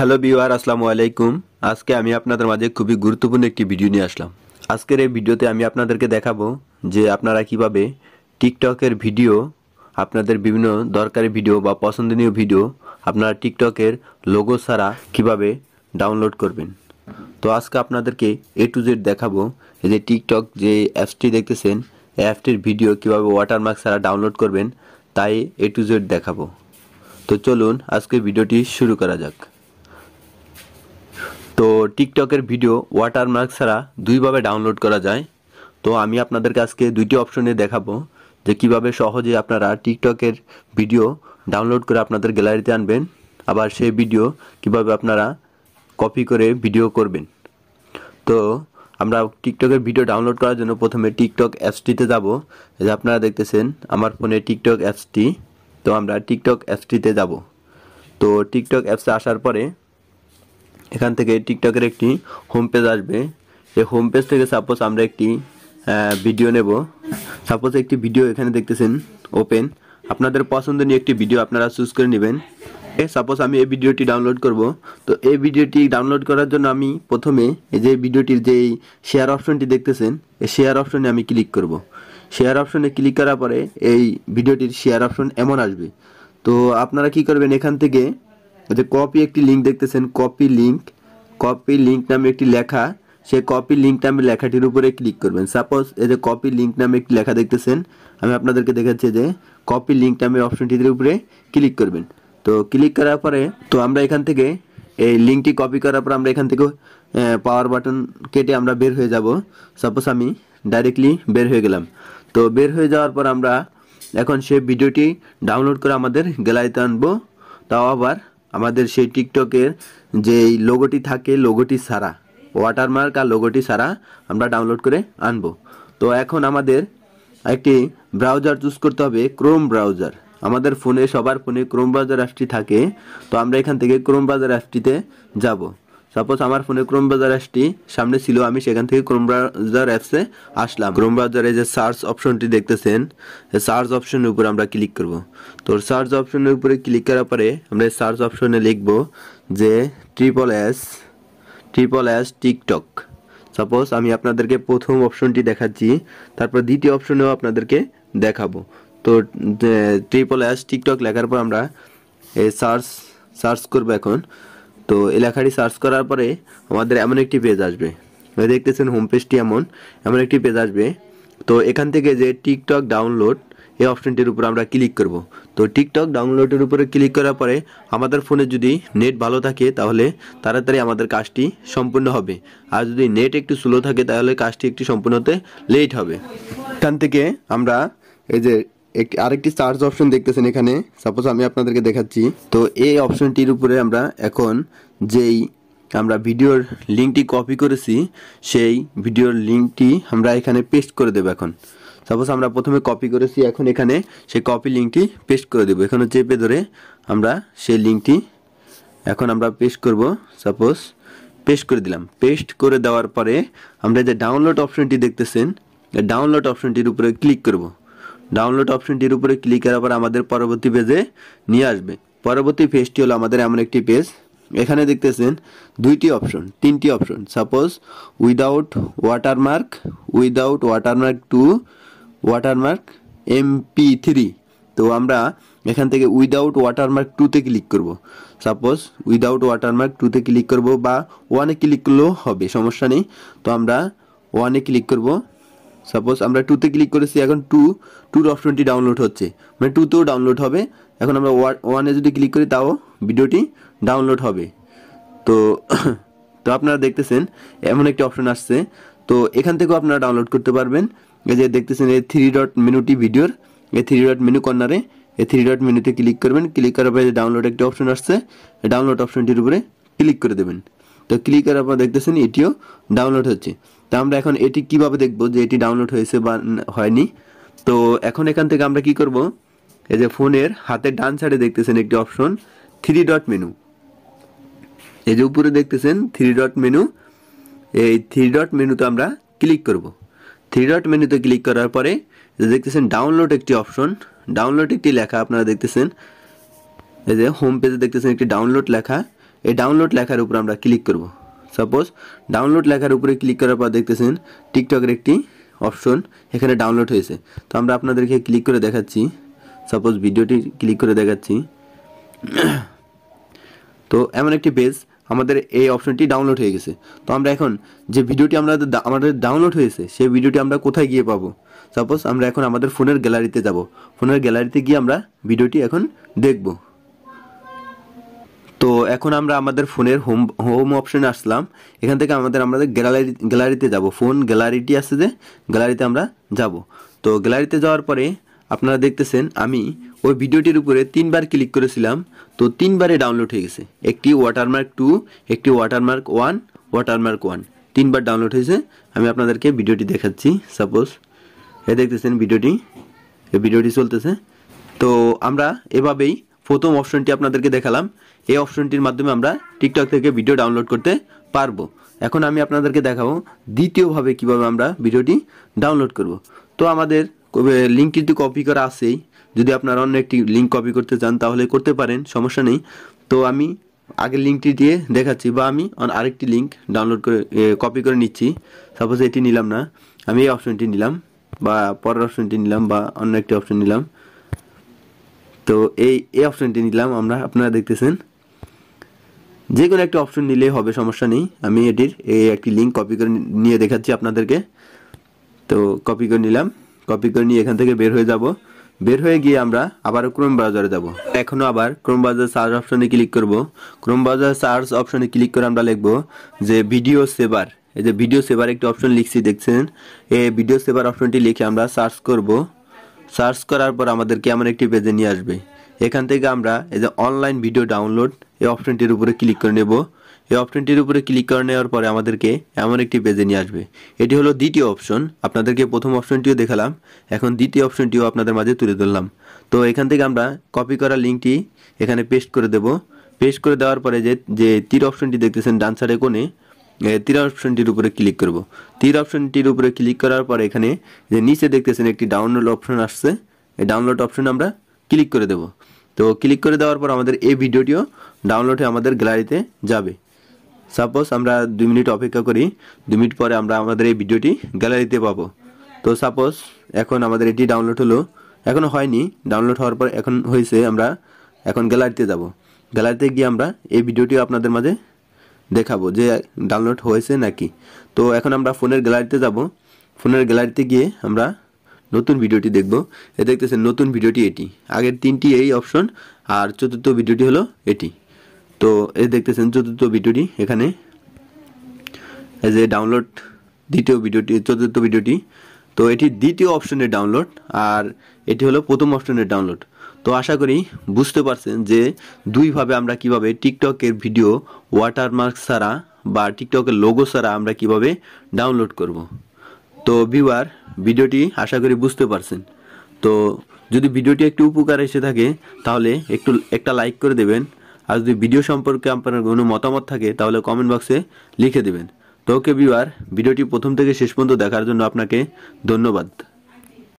Hello viewer, আসসালামু আলাইকুম। আজকে আমি আপনাদের মাঝে খুবই গুরুত্বপূর্ণ একটি ভিডিও নিয়ে আসলাম। আজকের এই ভিডিওতে আমি আপনাদেরকে দেখাবো যে আপনারা কিভাবে টিকটকের ভিডিও, আপনাদের বিভিন্ন দরকারি ভিডিও বা পছন্দনীয় ভিডিও আপনারা টিকটকের লোগো ছাড়া কিভাবে ডাউনলোড করবেন। তো আজকে আপনাদেরকে এ টু জেড দেখাবো এই যে টিকটক যে অ্যাপসটি দেখতেছেন, এই অ্যাপটির ভিডিও কিভাবে ওয়াটারমার্ক ছাড়া ডাউনলোড করবেন তাই এ টু জেড দেখাবো। তো চলুন আজকে ভিডিওটি শুরু করা যাক। তো টিকটকের ভিডিও ওয়াটারমার্ক ছাড়া দুইভাবে ডাউনলোড করা যায়। তো আমি আপনাদেরকে আজকে দুইটি অপশনে দেখাবো যে কিভাবে সহজে আপনারা টিকটকের ভিডিও ডাউনলোড করে আপনাদের গ্যালারিতে আনবেন, আবার সেই ভিডিও কিভাবে আপনারা কপি করে ভিডিও করবেন। তো আমরা টিকটকের ভিডিও ডাউনলোড করার জন্য প্রথমে টিকটক অ্যাপসটিতে যাব। এই যে আপনারা দেখতেছেন আমার ফোনে টিকটক অ্যাপসটি। তো আমরা টিকটক অ্যাপসটিতে যাব। তো টিকটক অ্যাপসে আসার পরে এখান থেকে টিকটকের একটি হোম পেজ আসবে। এই হোম পেজ থেকে সাপোজ আমরা একটি ভিডিও নেব। সাপোজ একটি ভিডিও এখানে দেখতেছেন ওপেন। আপনাদের পছন্দনীয় একটি ভিডিও আপনারা চুজ করে নেবেন। সাপোজ আমি এই ভিডিওটি ডাউনলোড করব। তো এই ভিডিওটি ডাউনলোড করার জন্য আমি প্রথমে এই যে ভিডিওটির যে শেয়ার অপশনটি দেখতেছেন, এই শেয়ার অপশনে আমি ক্লিক করব। শেয়ার অপশনে ক্লিক করার পরে এই ভিডিওটির শেয়ার অপশন এমন আসবে। তো আপনারা কি করবেন, এখান থেকে যে কপি একটি লিঙ্ক দেখতেছেন, কপি লিঙ্ক নামে একটি লেখা, সেই কপি লিঙ্ক নামে লেখাটির উপরে ক্লিক করবেন। সাপোজ এই যে কপি লিঙ্ক নামে একটি লেখা দেখতেছেন, আমি আপনাদেরকে দেখাচ্ছি যে কপি লিঙ্ক নামের অপশনটির উপরে ক্লিক করবেন। তো ক্লিক করার পরে তো আমরা এখান থেকে এই লিঙ্কটি কপি করার পর আমরা এখান থেকে পাওয়ার বাটন কেটে আমরা বের হয়ে যাব। সাপোজ আমি ডাইরেক্টলি বের হয়ে গেলাম। তো বের হয়ে যাওয়ার পর আমরা এখন সেই ভিডিওটি ডাউনলোড করে আমাদের গ্যালারিতে আনবো। তাও আবার আমাদের সেই টিকটকের যে লোগোটি থাকে, লোগোটি ছাড়া, ওয়াটারমার্ক আর লোগোটি ছাড়া আমরা ডাউনলোড করে আনবো। তো এখন আমাদের একটি ব্রাউজার চুজ করতে হবে, ক্রোম ব্রাউজার। আমাদের ফোনে, সবার ফোনে ক্রোম ব্রাউজার অ্যাপসটি থাকে। তো আমরা এখান থেকে ক্রোম ব্রাউজার অ্যাপসটিতে যাব। সাপোজ আমার ফোনে ক্রোম ব্রাউজার অ্যাপসটি সামনে ছিল, আমি সেখান থেকে ক্রোম ব্রাউজার অ্যাপসে আসলাম। ক্রোম ব্রাউজারে যে সার্চ অপশনটি দেখতেছেন, সার্চ অপশনের উপর আমরা ক্লিক করব। তো সার্চ অপশনের উপরে ক্লিক করার পরে আমরা সার্চ অপশনে লিখব যে ট্রিপল এস টিকটক। সাপোজ আমি আপনাদেরকে প্রথম অপশনটি দেখাচ্ছি, তারপর দ্বিতীয় অপশনেও আপনাদেরকে দেখাবো। তো ট্রিপল এস টিকটক লেখার পর আমরা এই সার্চ করবো এখন। তো এই লেখাটি সার্চ করার পরে আমাদের এমন একটি পেজ আসবে, দেখতেছেন হোম পেজটি এমন একটি পেজ আসবে। তো এখান থেকে যে টিকটক ডাউনলোড এই অপশনটির উপর আমরা ক্লিক করব। তো টিকটক ডাউনলোডের উপরে ক্লিক করার পরে আমাদের ফোনে যদি নেট ভালো থাকে তাহলে তাড়াতাড়ি আমাদের কাজটি সম্পূর্ণ হবে, আর যদি নেট একটু স্লো থাকে তাহলে কাজটি একটু সম্পূর্ণ হতে লেট হবে। এখান থেকে আমরা এই যে আরেকটি সার্চ অপশন দেখতেছেন এখানে, সাপোজ আমি আপনাদেরকে দেখাচ্ছি। তো এই অপশনটির উপরে আমরা এখন যেই আমরা ভিডিওর লিঙ্কটি কপি করেছি সেই ভিডিওর লিঙ্কটি আমরা এখানে পেস্ট করে দেব। এখন সাপোজ আমরা প্রথমে কপি করেছি, এখন এখানে সেই কপি লিঙ্কটি পেস্ট করে দেবো। এখানে চেপে ধরে আমরা সেই লিঙ্কটি এখন আমরা পেস্ট করব। সাপোজ পেস্ট করে দিলাম। পেস্ট করে দেওয়ার পরে আমরা যে ডাউনলোড অপশনটি দেখতেছেন, এই ডাউনলোড অপশনটির উপরে ক্লিক করব। ডাউনলোড অপশনটির উপরে ক্লিক করার পর আমাদের পরবর্তী পেজে নিয়ে আসবে। পরবর্তী পেজটি হলো আমাদের এমন একটি পেজ, এখানে দেখতেছেন তিনটি option. Suppose without watermark 2, watermark MP3। তো আমরা এখান থেকে উইদাউট ওয়াটারমার্ক 2তে ক্লিক করব। সাপোজ উইদাউট ওয়াটারমার্ক 2তে ক্লিক করব, বা 1-এ ক্লিক করলেও হবে, সমস্যা নেই। তো আমরা 1-এ ক্লিক করব। সাপোজ আমরা 2তে ক্লিক করেছি, এখন 2 অপশনটি ডাউনলোড হচ্ছে, মানে 2তেও ডাউনলোড হবে। এখন আমরা 1-এ যদি ক্লিক করি তাও ভিডিওটি ডাউনলোড হবে। তো আপনারা দেখতেছেন এমন একটি অপশন আসছে। তো এখান থেকেও আপনারা ডাউনলোড করতে পারবেন। এই যে দেখতেছেন এই 3 ডট মেনুটি ভিডিওর, এই 3 ডট মেনু কর্নারে এই 3 ডট মেনুতে ক্লিক করবেন। ক্লিক করার পরে ডাউনলোড একটি অপশন আসছে, ডাউনলোড অপশনটির উপরে ক্লিক করে দেবেন। তো ক্লিক করার পর দেখতেছেন এটিও ডাউনলোড হচ্ছে। তো আমরা এখন এটি কিভাবে দেখব যে এটি ডাউনলোড হয়েছে বা হয়নি। তো এখন এখান থেকে আমরা কি করব, এই যে ফোনের হাতের ডান সাইডে দেখতেছেন একটি অপশন 3 ডট মেনু, এই যে উপরে দেখতেছেন 3 ডট মেনু, এই 3 ডট মেনুতে আমরা ক্লিক করব। 3 ডট মেনুতে ক্লিক করার পরে দেখতেছেন ডাউনলোড একটি অপশন, ডাউনলোড একটি লেখা আপনারা দেখতেছেন। এই যে হোম পেজে দেখতেছেন একটি ডাউনলোড লেখা, এই ডাউনলোড লেখার উপর আমরা ক্লিক করব। সাপোজ ডাউনলোড লেখার উপরে ক্লিক করার পর দেখতেছেন টিকটকের একটি অপশন এখানে ডাউনলোড হয়েছে। তো আমরা আপনাদেরকে ক্লিক করে দেখাচ্ছি, সাপোজ ভিডিওটি ক্লিক করে দেখাচ্ছি। তো এমন একটি পেজ আমাদের এই অপশনটি ডাউনলোড হয়ে গেছে। তো আমরা এখন যে ভিডিওটি আমাদের ডাউনলোড হয়েছে সেই ভিডিওটি আমরা কোথায় গিয়ে পাবো? সাপোজ আমরা এখন আমাদের ফোনের গ্যালারিতে যাব। ফোনের গ্যালারিতে গিয়ে আমরা ভিডিওটি এখন দেখব। তো এখন আমরা আমাদের ফোনের হোম অপশনে আসলাম। এখান থেকে আমাদের গ্যালারিতে যাব। ফোন গ্যালারিটি আছে যে গ্যালারিতে আমরা যাব। তো গ্যালারিতে যাওয়ার পরে আপনারা দেখতেছেন আমি ওই ভিডিওটির উপরে 3বার ক্লিক করেছিলাম। তো 3বারে ডাউনলোড হয়ে গেছে। একটি ওয়াটারমার্ক 2, একটি ওয়াটারমার্ক 1, ওয়াটারমার্ক 1, 3বার ডাউনলোড হয়েছে। আমি আপনাদেরকে ভিডিওটি দেখাচ্ছি। সাপোজ এই দেখতেছেন এই ভিডিওটি চলতেছে। তো আমরা এভাবেই প্রথম অপশনটি আপনাদেরকে দেখালাম। এই অপশনটির মাধ্যমে আমরা টিকটক থেকে ভিডিও ডাউনলোড করতে পারবো। এখন আমি আপনাদেরকে দেখাবো দ্বিতীয়ভাবে কিভাবে আমরা ভিডিওটি ডাউনলোড করব। তো আমাদের লিঙ্কটি তো কপি করা আছেই। যদি আপনারা অন্য একটি লিঙ্ক কপি করতে চান তাহলে করতে পারেন, সমস্যা নেই। তো আমি আগের লিঙ্কটি দিয়ে দেখাচ্ছি, বা আমি আরেকটি লিঙ্ক ডাউনলোড করে কপি করে নিচ্ছি। সাপোজ এটি নিলাম না, আমি এই অপশনটি নিলাম, বা পরের অপশনটি নিলাম, বা অন্য একটি অপশন নিলাম। তো এই অপশনটি নিলাম আমরা। আপনারা দেখতেছেন যে কোনো একটা অপশন নিলেই হবে, সমস্যা নেই। আমি এটির একটি লিঙ্ক কপি করে নিয়ে দেখাচ্ছি আপনাদেরকে। তো কপি করে নিলাম, কপি করে নিয়ে এখান থেকে বের হয়ে যাব। বের হয়ে গিয়ে আমরা আবার ক্রোম ব্রাউজারে যাব। এখনও আবার ক্রোম ব্রাউজার সার্চ অপশনে ক্লিক করব। ক্রোম ব্রাউজার সার্চ অপশনে ক্লিক করে আমরা লিখব যে ভিডিও সেভার। এই যে ভিডিও সেভার একটি অপশন লিখছি দেখছেন। এই ভিডিও সেভার অপশনটি লিখে আমরা সার্চ করব। সার্চ করার পর আমাদেরকে এমন একটি পেজে নিয়ে আসবে। এখান থেকে আমরা এই যে অনলাইন ভিডিও ডাউনলোড এই অপশনটির উপরে ক্লিক করে নেব। এই অপশনটির উপরে ক্লিক করে নেওয়ার পরে আমাদেরকে এমন একটি পেজে নিয়ে আসবে। এটি হলো দ্বিতীয় অপশন। আপনাদেরকে প্রথম অপশনটিও দেখালাম, এখন দ্বিতীয় অপশনটিও আপনাদের মাঝে তুলে ধরলাম। তো এখান থেকে আমরা কপি করা লিঙ্কটি এখানে পেস্ট করে দেব। পেস্ট করে দেওয়ার পরে যে তীর অপশনটি দেখতেছেন ডান সাইডে কোণে, তীর অপশনটির উপরে ক্লিক করব। তীর অপশনটির উপরে ক্লিক করার পরে এখানে যে নিচে দেখতেছেন একটি ডাউনলোড অপশন আসছে, এই ডাউনলোড অপশন আমরা ক্লিক করে দেব। তো ক্লিক করে দেওয়ার পর আমাদের এই ভিডিওটিও ডাউনলোড হয়ে আমাদের গ্যালারিতে যাবে। সাপোজ আমরা 2 মিনিট অপেক্ষা করি, 2 মিনিট পরে আমরা আমাদের এই ভিডিওটি গ্যালারিতে পাবো। তো সাপোজ এখন আমাদের এটি ডাউনলোড হলো, এখনও হয়নি। ডাউনলোড হওয়ার পর এখন হয়েছে, আমরা এখন গ্যালারিতে যাব। গ্যালারিতে গিয়ে আমরা এই ভিডিওটিও আপনাদের মাঝে দেখাবো যে ডাউনলোড হয়েছে নাকি। তো এখন আমরা ফোনের গ্যালারিতে যাব। ফোনের গ্যালারিতে গিয়ে আমরা নতুন ভিডিওটি দেখব। এ দেখতেছেন নতুন ভিডিওটি এটি। আগের 3টি এই অপশন, আর চতুর্থ ভিডিওটি হলো এটি। তো এই দেখতেছেন চতুর্থ ভিডিওটি এখানে, এই যে ডাউনলোড চতুর্থ ভিডিওটি। তো এটি দ্বিতীয় অপশনের ডাউনলোড, আর এটি হলো প্রথম অপশনের ডাউনলোড। তো আশা করি বুঝতে পারছেন যে দুইভাবে আমরা কিভাবে টিকটকের ভিডিও ওয়াটারমার্ক ছাড়া বা টিকটকের লোগো ছাড়া আমরা কিভাবে ডাউনলোড করব। তো ভিউয়ার, ভিডিওটি আশা করি বুঝতে পারছেন। তো যদি ভিডিওটি একটু উপকার এসে থাকে তাহলে একটা লাইক করে দেবেন। আর যদি ভিডিও সম্পর্কে আপনার কোনো মতামত থাকে তাহলে কমেন্ট বক্সে লিখে দেবেন। তো ওকে ভিউয়ার, ভিডিওটি প্রথম থেকে শেষ পর্যন্ত দেখার জন্য আপনাকে ধন্যবাদ।